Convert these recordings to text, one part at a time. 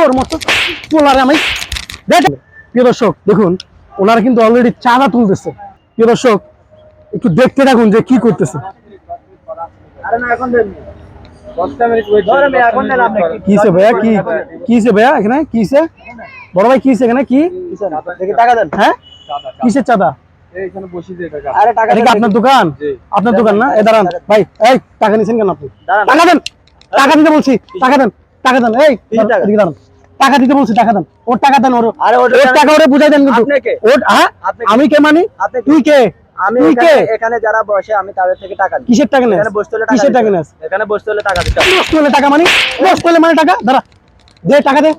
তোর মতো পোলারে আমি দেখেন। প্রিয় দর্শক দেখুন, ওনারা কিন্তু অলরেডি চাঁদা তুলতেছে। প্রিয় দর্শক একটু দেখতে থাকুন যে কি করতেছে। কিসে ভাইয়া, কিসে ভাইয়া এখানে, কিসে বড় ভাই, কিসে এখানে, কি টাকা দেন? হ্যাঁ, কিসের চাঁদা? আপনার দোকান, আপনার দোকান না? দাঁড়ান ভাই, এই টাকা নিচ্ছেন কেন আপনি? টাকা দেন, টাকা দিতে বলছি, টাকা দেন, টাকা দেন। এই দাঁড়ান, টাকা দিতে বলছি, টাকা দেন। ওর টাকা দেন, ওর টাকা ওরে বুঝাই দেন। আমি কে মানি? তুই কে? আমি এখানে যারা বসে আমি তাদের থেকে টাকা নিই। কিসের টাকা নেস? এখানে বসতে হলে কিসের টাকা নেস? এখানে বসতে হলে টাকা দিতে হবে। বসতে হলে টাকা মানি? বসতে হলে মানে টাকা? দাঁড়া, দে টাকা দে,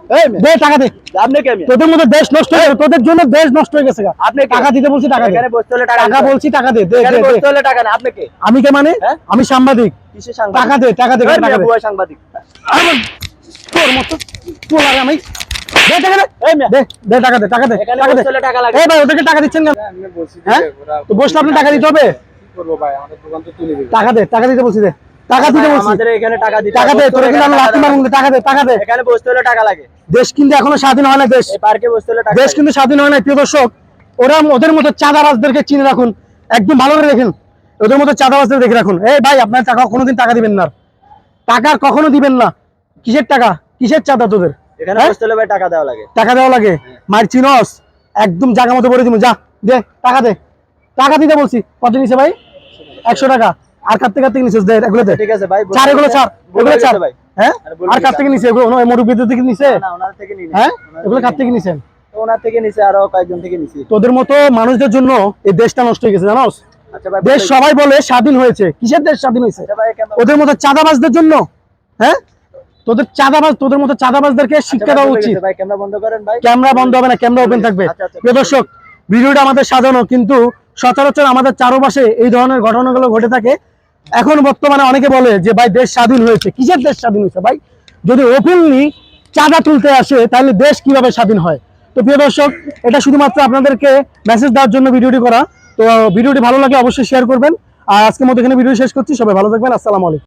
দে টাকা দে। আপনি কে? তোদের মধ্যে দেশ নষ্ট হয়ে গেছে, তোদের জন্য দেশ নষ্ট হয়ে গেছে। আপনি টাকা দিতে বলছি, টাকা দে। এখানে বসতে হলে টাকা টাকা বলছি, টাকা দে, দে এখানে দে। বসতে হলে টাকা না। আপনি কে? আমি কে মানে? আমি সাংবাদিক। কিসের সাংবাদিক? টাকা দে, টাকা দে, টাকা দে। বুয়া সাংবাদিক। তোর মতো পোলারে আমি দে টাকা দে, দে দে টাকা দে, টাকা দে, এখানে টাকা দে। বসতে হলে টাকা লাগে। এই ভাই ওদেরকে টাকা দিচ্ছেন কেন? হ্যাঁ, তো বসলে আপনি টাকা দিতে হবে। টাকা দে, টাকা দিতে বলছি, দে টাকা দিতে বলছি। আমাদের এখানে টাকা দিতে টাকা দে, তোর কিন্তু আমি লাথি মারুন। টাকা দে, টাকা দে। এখানে বসতে হলে টাকা লাগে। দেশ কিন্তু এখনো স্বাধীন হয় না। দেশ, এই পার্কে বসতে হলে টাকা দেশ কিন্তু স্বাধীন হয় না। প্রিয় দর্শক, ওরা ওদের মতো চাঁদাবাজদেরকে চিনে রাখুন, একদম ভালো করে দেখেন। ওদের মতো চাঁদাবাজদের দেখে রাখুন। এই ভাই, আপনার টাকা কোনোদিন টাকা দিবেন না, টাকা কখনো দিবেন না। কিসের টাকা, কিসের চাঁদা তোদের? এখানে বসতে হলে ভাই টাকা দেওয়া লাগে। টাকা দেওয়া লাগে? মার চিনস, একদম জায়গা মতো বলে দিব। যা দে, টাকা দে, টাকা দিতে বলছি। কত নিছে ভাই? 100 টাকা। আর কার থেকে নিছিস? দে, এগুলো দে। ঠিক আছে ভাই, চার, এগুলো চার, এগুলো চার ভাই। হ্যাঁ, আর কার থেকে নিছে? এগুলো মুরব্বিদের থেকে নিছে? না, ওনার থেকে নিনি। হ্যাঁ, এগুলো কার থেকে নিছেন? ওনার থেকে নিছে, আরো কয়েকজন থেকে নিছি। তোদের মতো মানুষদের জন্য এই দেশটা নষ্ট হয়ে গেছে, জানোস? আচ্ছা ভাই, দেশ সবাই বলে স্বাধীন হয়েছে, কিসের দেশ স্বাধীন হয়েছে? আচ্ছা ভাই, কেন ওদের মতো চাঁদাবাজদের জন্য। হ্যাঁ, তোদের চাঁদাবাজ, তোদের মতো চাঁদাবাজদেরকে শিক্ষা দেওয়া উচিত। ভাই ক্যামেরা বন্ধ করেন ভাই। ক্যামেরা বন্ধ হবে না, ক্যামেরা ওপেন থাকবে। প্রিয় দর্শক, ভিডিওটা আমাদের সাজানো, কিন্তু সচরাচর আমাদের চারপাশে এই ধরনের ঘটনাগুলো ঘটে থাকে। এখন বর্তমানে অনেকে বলে যে ভাই দেশ স্বাধীন হয়েছে। কিসের দেশ স্বাধীন হয়েছে ভাই? যদি ওপেনলি চাঁদা তুলতে আসে তাহলে দেশ কিভাবে স্বাধীন হয়? তো প্রিয় দর্শক, এটা শুধুমাত্র আপনাদেরকে মেসেজ দেওয়ার জন্য ভিডিওটি করা। তো ভিডিওটি ভালো লাগলে অবশ্যই শেয়ার করবেন। আর আজকের মতো এখানে ভিডিও শেষ করছি। সবাই ভালো থাকবেন। আসসালামু আলাইকুম।